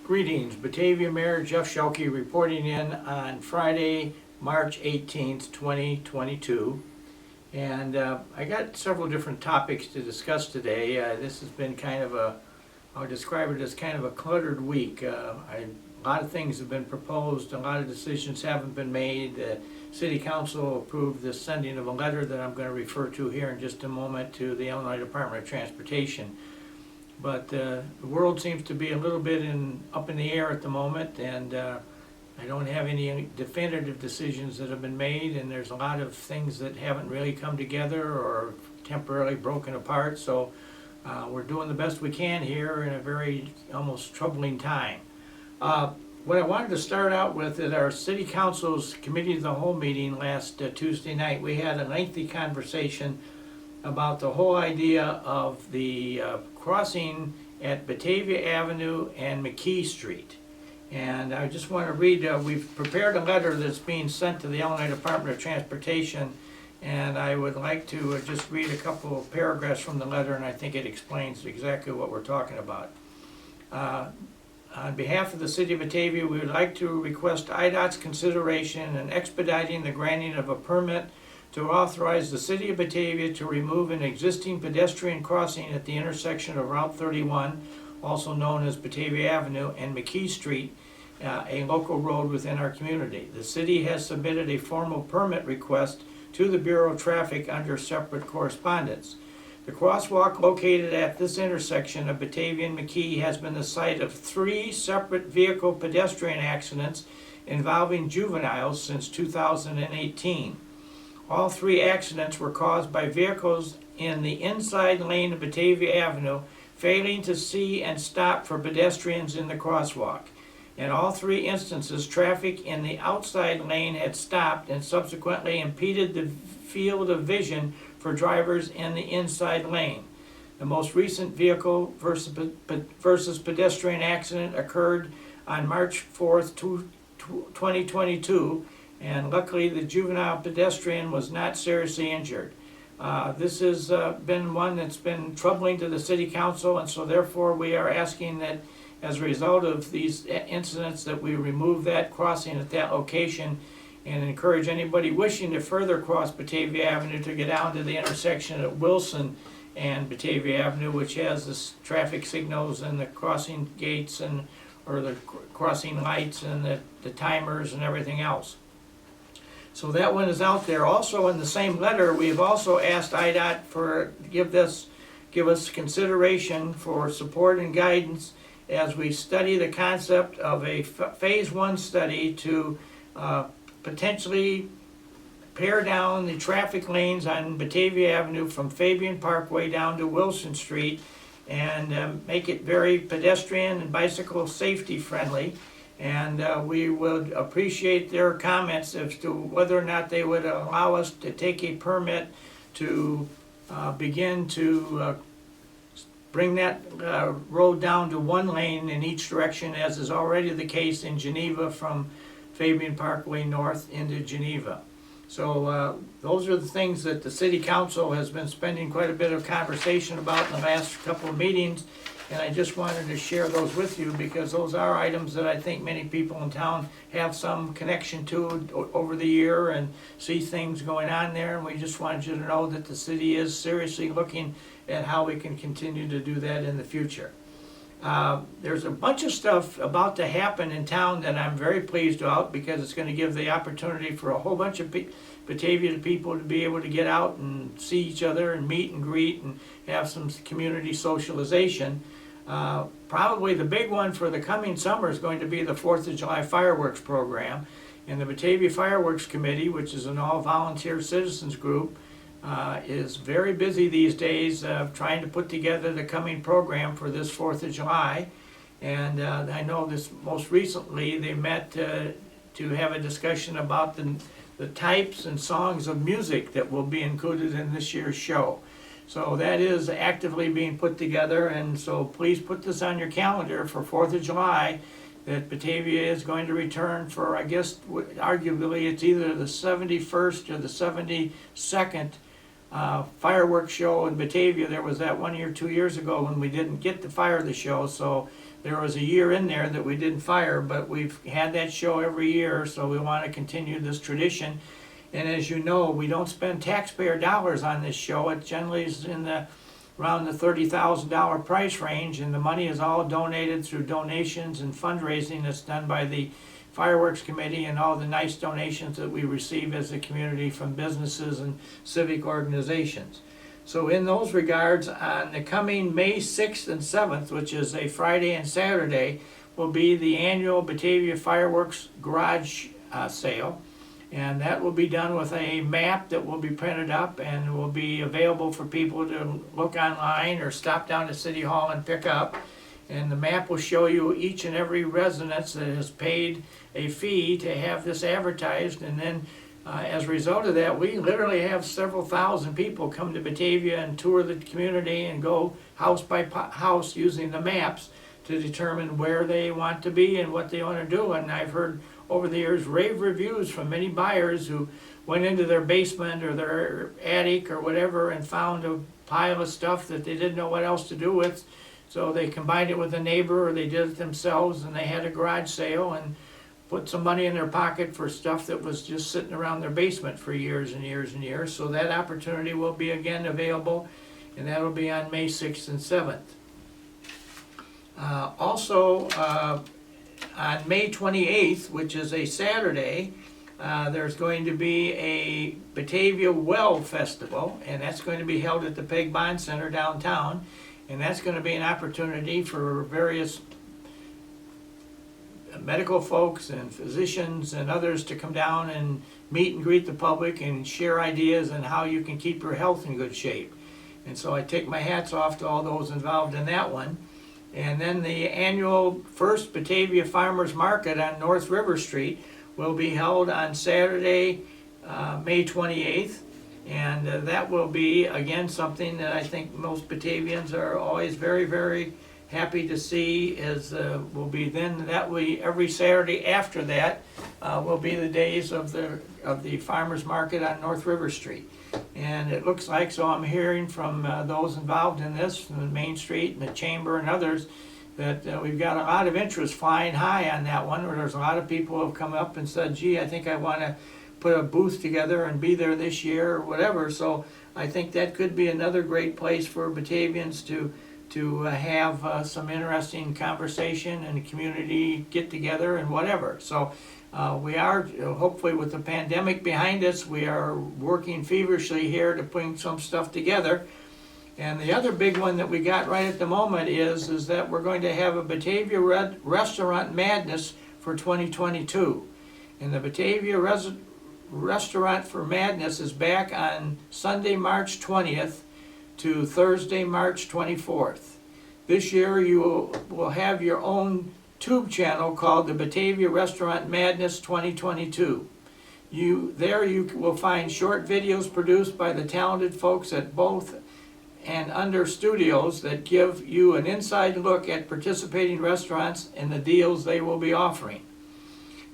Greetings, Batavia Mayor Jeff Shelkey reporting in on Friday, March 18th, 2022. And I got several different topics to discuss today. This has been kind of I'll describe it as kind of a cluttered week. A lot of things have been proposed, a lot of decisions haven't been made. The City Council approved the sending of a letter that I'm going to refer to here in just a moment to the Illinois Department of Transportation. But the world seems to be a little bit up in the air at the moment, and I don't have any definitive decisions that have been made, and there's a lot of things that haven't really come together or temporarily broken apart. So we're doing the best we can here in a very almost troubling time. What I wanted to start out with at our City Council's Committee of the Whole meeting last Tuesday night, we had a lengthy conversation about the whole idea of the crossing at Batavia Avenue and McKee Street. And I just want to read, we've prepared a letter that's being sent to the Illinois Department of Transportation, and I would like to just read a couple of paragraphs from the letter, and I think it explains exactly what we're talking about. On behalf of the City of Batavia, we would like to request IDOT's consideration in expediting the granting of a permit to authorize the City of Batavia to remove an existing pedestrian crossing at the intersection of Route 31, also known as Batavia Avenue, and McKee Street, a local road within our community. The city has submitted a formal permit request to the Bureau of Traffic under separate correspondence. The crosswalk located at this intersection of Batavia and McKee has been the site of 3 separate vehicle pedestrian accidents involving juveniles since 2018. All 3 accidents were caused by vehicles in the inside lane of Batavia Avenue failing to see and stop for pedestrians in the crosswalk. In all 3 instances, traffic in the outside lane had stopped and subsequently impeded the field of vision for drivers in the inside lane. The most recent vehicle versus pedestrian accident occurred on March 4th, 2022, and luckily the juvenile pedestrian was not seriously injured. This has been one that's been troubling to the City Council, and so therefore we are asking that as a result of these incidents that we remove that crossing at that location and encourage anybody wishing to further cross Batavia Avenue to get down to the intersection at Wilson and Batavia Avenue, which has the traffic signals and the crossing gates or the crossing lights and the timers and everything else. So that one is out there. Also in the same letter, we've also asked IDOT for give us consideration for support and guidance as we study the concept of a phase 1 study to potentially pare down the traffic lanes on Batavia Avenue from Fabian Parkway down to Wilson Street and make it very pedestrian and bicycle safety friendly. And we would appreciate their comments as to whether or not they would allow us to take a permit to begin to bring that road down to 1 lane in each direction, as is already the case in Geneva from Fabian Parkway north into Geneva. So those are the things that the City Council has been spending quite a bit of conversation about in the last couple of meetings, and I just wanted to share those with you because those are items that I think many people in town have some connection to over the year and see things going on there, and we just wanted you to know that the city is seriously looking at how we can continue to do that in the future. There's a bunch of stuff about to happen in town that I'm very pleased about because it's going to give the opportunity for a whole bunch of Batavia people to be able to get out and see each other and meet and greet and have some community socialization. Probably the big one for the coming summer is going to be the 4th of July fireworks program. And the Batavia Fireworks Committee, which is an all-volunteer citizens group, is very busy these days trying to put together the coming program for this 4th of July. And I know this most recently they met to have a discussion about the types and songs of music that will be included in this year's show. So that is actively being put together, and so please put this on your calendar for 4th of July that Batavia is going to return for, I guess, arguably it's either the 71st or the 72nd fireworks show in Batavia. There was that 1 year, 2 years ago when we didn't get to fire the show, so there was a year in there that we didn't fire, but we've had that show every year, so we want to continue this tradition. And as you know, we don't spend taxpayer dollars on this show. It generally is in the around the $30,000 price range, and the money is all donated through donations and fundraising that's done by the Fireworks Committee and all the nice donations that we receive as a community from businesses and civic organizations. So in those regards, on the coming May 6th and 7th, which is a Friday and Saturday, will be the annual Batavia Fireworks Garage sale. And that will be done with a map that will be printed up and will be available for people to look online or stop down to City Hall and pick up. And the map will show you each and every residence that has paid a fee to have this advertised. And then as a result of that, we literally have several thousand people come to Batavia and tour the community and go house by house using the maps to determine where they want to be and what they want to do. And I've heard over the years rave reviews from many buyers who went into their basement or their attic or whatever and found a pile of stuff that they didn't know what else to do with. So they combined it with a neighbor or they did it themselves, and they had a garage sale and put some money in their pocket for stuff that was just sitting around their basement for years and years and years. So that opportunity will be again available, and that will be on May 6th and 7th. Also, on May 28th, which is a Saturday, there's going to be a Batavia Well Festival, and that's going to be held at the Peg Bond Center downtown. And that's going to be an opportunity for various medical folks and physicians and others to come down and meet and greet the public and share ideas on how you can keep your health in good shape. And so I take my hats off to all those involved in that one. And then the annual First Batavia Farmers Market on North River Street will be held on Saturday, May 28th. And that will be, again, something that I think most Batavians are always very, very happy to see. Is will be then that we every Saturday after that will be the days of the farmers market on North River Street. And it looks like, so I'm hearing from those involved in this, from the Main Street and the Chamber and others, that we've got a lot of interest flying high on that one. Where there's a lot of people who have come up and said, "Gee, I think I want to put a booth together and be there this year," or whatever. So I think that could be another great place for Batavians to have some interesting conversation and community get together and whatever. So we are, hopefully with the pandemic behind us, we are working feverishly here to bring some stuff together. And the other big one that we got right at the moment is that we're going to have a Batavia Restaurant Madness for 2022. And the Batavia Restaurant for Madness is back on Sunday, March 20th to Thursday, March 24th. This year you will have your own tube channel called the Batavia Restaurant Madness 2022. You will find short videos produced by the talented folks at both and Under Studios that give you an inside look at participating restaurants and the deals they will be offering.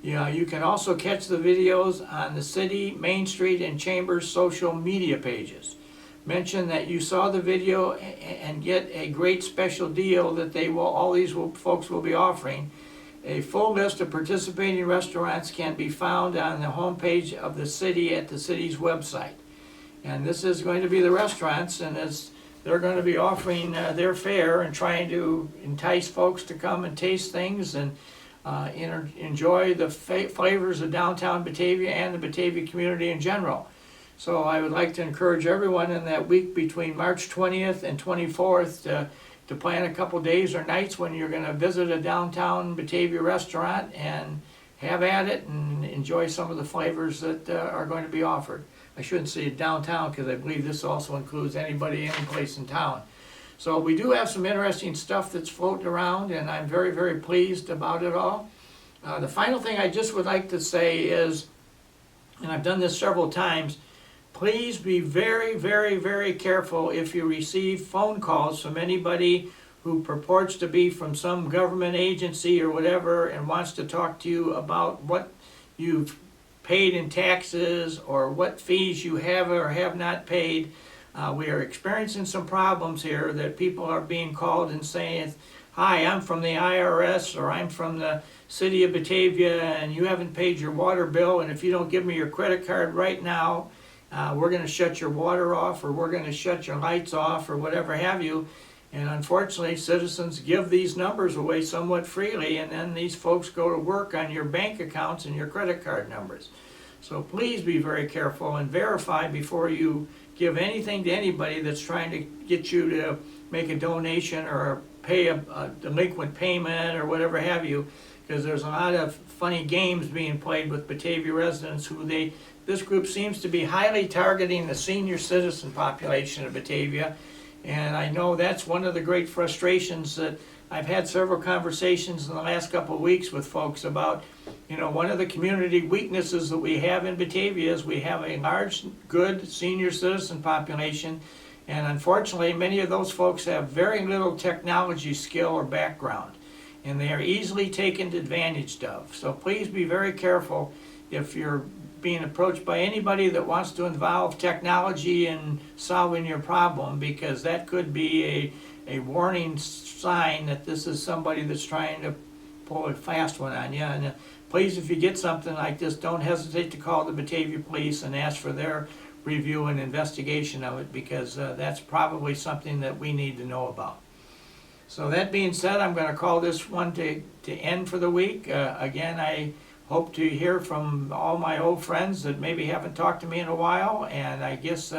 You can also catch the videos on the City, Main Street, and Chambers social media pages. Mention that you saw the video and get a great special deal that all these folks will be offering. A full list of participating restaurants can be found on the homepage of the city at the city's website. And this is going to be the restaurants, and they're going to be offering their fare and trying to entice folks to come and taste things and enjoy the flavors of downtown Batavia and the Batavia community in general. So I would like to encourage everyone in that week between March 20th and 24th to plan a couple days or nights when you're going to visit a downtown Batavia restaurant and have at it and enjoy some of the flavors that are going to be offered. I shouldn't say downtown because I believe this also includes anybody, any place in town. So we do have some interesting stuff that's floating around, and I'm very, very pleased about it all. The final thing I just would like to say is, and I've done this several times, please be very, very, very careful if you receive phone calls from anybody who purports to be from some government agency or whatever and wants to talk to you about what you've paid in taxes or what fees you have or have not paid. We are experiencing some problems here that people are being called and saying, hi, I'm from the IRS, or I'm from the city of Batavia, and you haven't paid your water bill, and if you don't give me your credit card right now, we're going to shut your water off, or we're going to shut your lights off, or whatever have you. And unfortunately, citizens give these numbers away somewhat freely, and then these folks go to work on your bank accounts and your credit card numbers. So please be very careful and verify before you give anything to anybody that's trying to get you to make a donation or pay a delinquent payment or whatever have you, because there's a lot of funny games being played with Batavia residents this group seems to be highly targeting the senior citizen population of Batavia. And I know that's one of the great frustrations that I've had several conversations in the last couple of weeks with folks about, one of the community weaknesses that we have in Batavia is we have a large, good senior citizen population. And unfortunately, many of those folks have very little technology skill or background, and they are easily taken advantage of. So please be very careful if you're being approached by anybody that wants to involve technology in solving your problem, because that could be a warning sign that this is somebody that's trying to pull a fast one on you. And please, if you get something like this, don't hesitate to call the Batavia Police and ask for their review and investigation of it, because that's probably something that we need to know about. So that being said, I'm going to call this one to end for the week. Again, I hope to hear from all my old friends that maybe haven't talked to me in a while, and I guess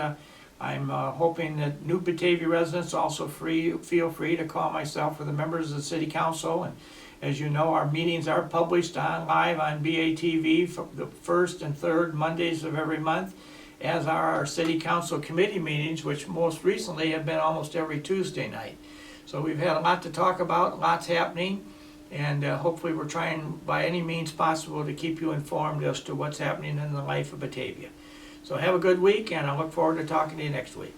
I'm hoping that new Batavia residents also feel free to call myself or the members of the City Council. And as you know, our meetings are published live on BATV for the first and third Mondays of every month, as are our City Council committee meetings, which most recently have been almost every Tuesday night. So we've had a lot to talk about, lots happening. And hopefully we're trying by any means possible to keep you informed as to what's happening in the life of Batavia. So have a good week, and I look forward to talking to you next week.